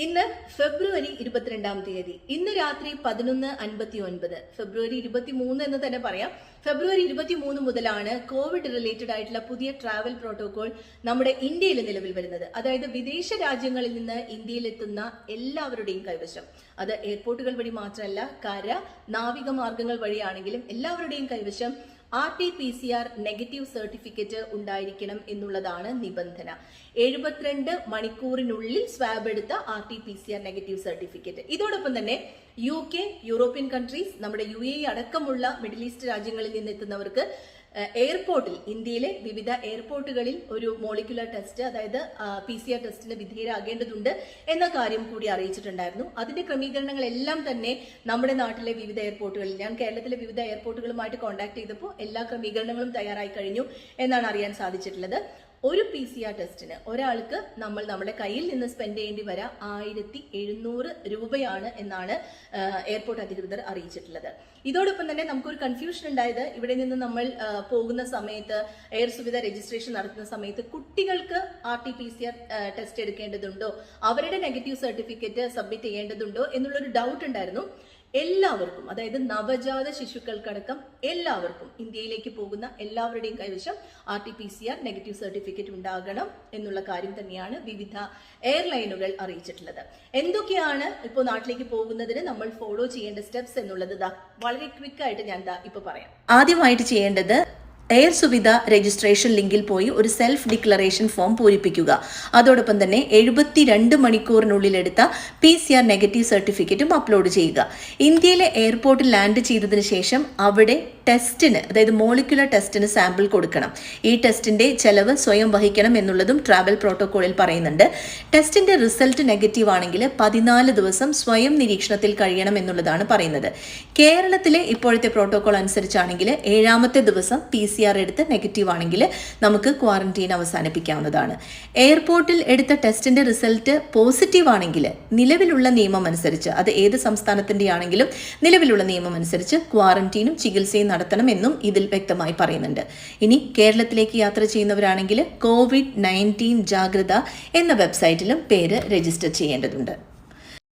ഇന്ന് ഫെബ്രുവരി 22-ാം തീയതി. ഇന്ന് രാത്രി 11:59. ഫെബ്രുവരി 23 എന്ന് തന്നെ പറയാം. ഫെബ്രുവരി 23 മുതലാണ് കോവിഡ് റിലേറ്റഡ് ആയിട്ടുള്ള പുതിയ ട്രാവൽ പ്രോട്ടോകോൾ നമ്മുടെ ഇന്ത്യയിൽ നിലവിൽ വരുന്നത്. അതായത് വിദേശ രാജ്യങ്ങളിൽ നിന്ന് ഇന്ത്യയിലെത്തുന്ന എല്ലാവരുടെയും കൈവശം, അത് എയർപോർട്ടുകൾ വഴി മാത്രമല്ല, കര നാവിക മാർഗങ്ങൾ വഴിയാണെങ്കിലും എല്ലാവരുടെയും കൈവശം RT-PCR നെഗറ്റീവ് സർട്ടിഫിക്കറ്റ് ഉണ്ടായിരിക്കണം എന്നുള്ളതാണ് നിബന്ധന. 72 മണിക്കൂറിനുള്ളിൽ സ്വാബ് എടുത്ത RT-PCR നെഗറ്റീവ് സർട്ടിഫിക്കറ്റ്. ഇതോടൊപ്പം തന്നെ UK, യൂറോപ്യൻ കൺട്രീസ്, നമ്മുടെ UAE അടക്കമുള്ള മിഡിൽ ഈസ്റ്റ് രാജ്യങ്ങളിൽ നിന്ന് എത്തുന്നവർക്ക് എയർപോർട്ടിൽ, ഇന്ത്യയിലെ വിവിധ എയർപോർട്ടുകളിൽ ഒരു മോളിക്കുലർ ടെസ്റ്റ്, അതായത് PCR ടെസ്റ്റിന് വിധേയരാകേണ്ടതുണ്ട് എന്ന കാര്യം കൂടി അറിയിച്ചിട്ടുണ്ടായിരുന്നു. അതിന്റെ ക്രമീകരണങ്ങളെല്ലാം തന്നെ നമ്മുടെ നാട്ടിലെ വിവിധ എയർപോർട്ടുകളിൽ, ഞാൻ കേരളത്തിലെ വിവിധ എയർപോർട്ടുകളുമായിട്ട് കോൺടാക്ട് ചെയ്തപ്പോൾ എല്ലാ ക്രമീകരണങ്ങളും തയ്യാറായി കഴിഞ്ഞു എന്നാണ് അറിയാൻ സാധിച്ചിട്ടുള്ളത്. ഒരു PCR ടെസ്റ്റിന് ഒരാൾക്ക് നമ്മുടെ കയ്യിൽ നിന്ന് സ്പെൻഡ് ചെയ്യേണ്ടി വരാം 1700 രൂപയാണ് എന്നാണ് എയർപോർട്ട് അധികൃതർ അറിയിച്ചിട്ടുള്ളത്. ഇതോടൊപ്പം തന്നെ നമുക്കൊരു കൺഫ്യൂഷൻ ഉണ്ടായത്, ഇവിടെ നിന്ന് നമ്മൾ പോകുന്ന സമയത്ത്, എയർ സുവിധ രജിസ്ട്രേഷൻ നടത്തുന്ന സമയത്ത് കുട്ടികൾക്ക് RT-PCR ടെസ്റ്റ് എടുക്കേണ്ടതുണ്ടോ, അവരുടെ നെഗറ്റീവ് സർട്ടിഫിക്കറ്റ് സബ്മിറ്റ് ചെയ്യേണ്ടതുണ്ടോ എന്നുള്ളൊരു ഡൗട്ട് ഉണ്ടായിരുന്നു. എല്ലാവർക്കും, അതായത് നവജാത ശിശുക്കൾക്കടക്കം എല്ലാവർക്കും, ഇന്ത്യയിലേക്ക് പോകുന്ന എല്ലാവരുടെയും കൈവശം RT-PCR നെഗറ്റീവ് സർട്ടിഫിക്കറ്റ് ഉണ്ടാകണം എന്നുള്ള കാര്യം തന്നെയാണ് വിവിധ എയർലൈനുകൾ അറിയിച്ചിട്ടുള്ളത്. എന്തൊക്കെയാണ് ഇപ്പോൾ നാട്ടിലേക്ക് പോകുന്നതിന് നമ്മൾ ഫോളോ ചെയ്യേണ്ട സ്റ്റെപ്സ് എന്നുള്ളത് വളരെ ക്വിക്കായിട്ട് ഞാൻ ഇപ്പൊ പറയാം. ആദ്യമായിട്ട് ചെയ്യേണ്ടത്, എയർ സുവിധ രജിസ്ട്രേഷൻ ലിങ്കിൽ പോയി ഒരു സെൽഫ് ഡിക്ലറേഷൻ ഫോം പൂരിപ്പിക്കുക. അതോടൊപ്പം തന്നെ 72 മണിക്കൂറിനുള്ളിൽ എടുത്ത PCR നെഗറ്റീവ് സർട്ടിഫിക്കറ്റും അപ്ലോഡ് ചെയ്യുക. ഇന്ത്യയിലെ എയർപോർട്ടിൽ ലാൻഡ് ചെയ്തതിനു ശേഷം അവിടെ ടെസ്റ്റിന്, അതായത് മോളിക്കുലർ ടെസ്റ്റിന് സാമ്പിൾ കൊടുക്കണം. ഈ ടെസ്റ്റിന്റെ ചെലവ് സ്വയം വഹിക്കണം എന്നുള്ളതും ട്രാവൽ പ്രോട്ടോകോളിൽ പറയുന്നുണ്ട്. ടെസ്റ്റിന്റെ റിസൾട്ട് നെഗറ്റീവ് ആണെങ്കിൽ 14 ദിവസം സ്വയം നിരീക്ഷണത്തിൽ കഴിയണം എന്നുള്ളതാണ് പറയുന്നത്. കേരളത്തിലെ ഇപ്പോഴത്തെ പ്രോട്ടോകോൾ അനുസരിച്ചാണെങ്കിൽ 7ാമത്തെ ദിവസം PCR എടുത്ത് നെഗറ്റീവ് ആണെങ്കിൽ നമുക്ക് ക്വാറന്റീൻ അവസാനിപ്പിക്കാവുന്നതാണ്. എയർപോർട്ടിൽ എടുത്ത ടെസ്റ്റിന്റെ റിസൾട്ട് പോസിറ്റീവ് ആണെങ്കിൽ നിലവിലുള്ള നിയമം അനുസരിച്ച്, അത് ഏത് സംസ്ഥാനത്തിന്റെ ആണെങ്കിലും നിലവിലുള്ള നിയമം അനുസരിച്ച് ക്വാറന്റീനും ചികിത്സയും നടത്തണമെന്നും ഇതിൽ വ്യക്തമായി പറയുന്നുണ്ട്. ഇനി കേരളത്തിലേക്ക് യാത്ര ചെയ്യുന്നവരാണെങ്കിൽ COVID-19 ജാഗ്രത എന്ന വെബ്സൈറ്റിലും പേര് രജിസ്റ്റർ ചെയ്യേണ്ടതുണ്ട്.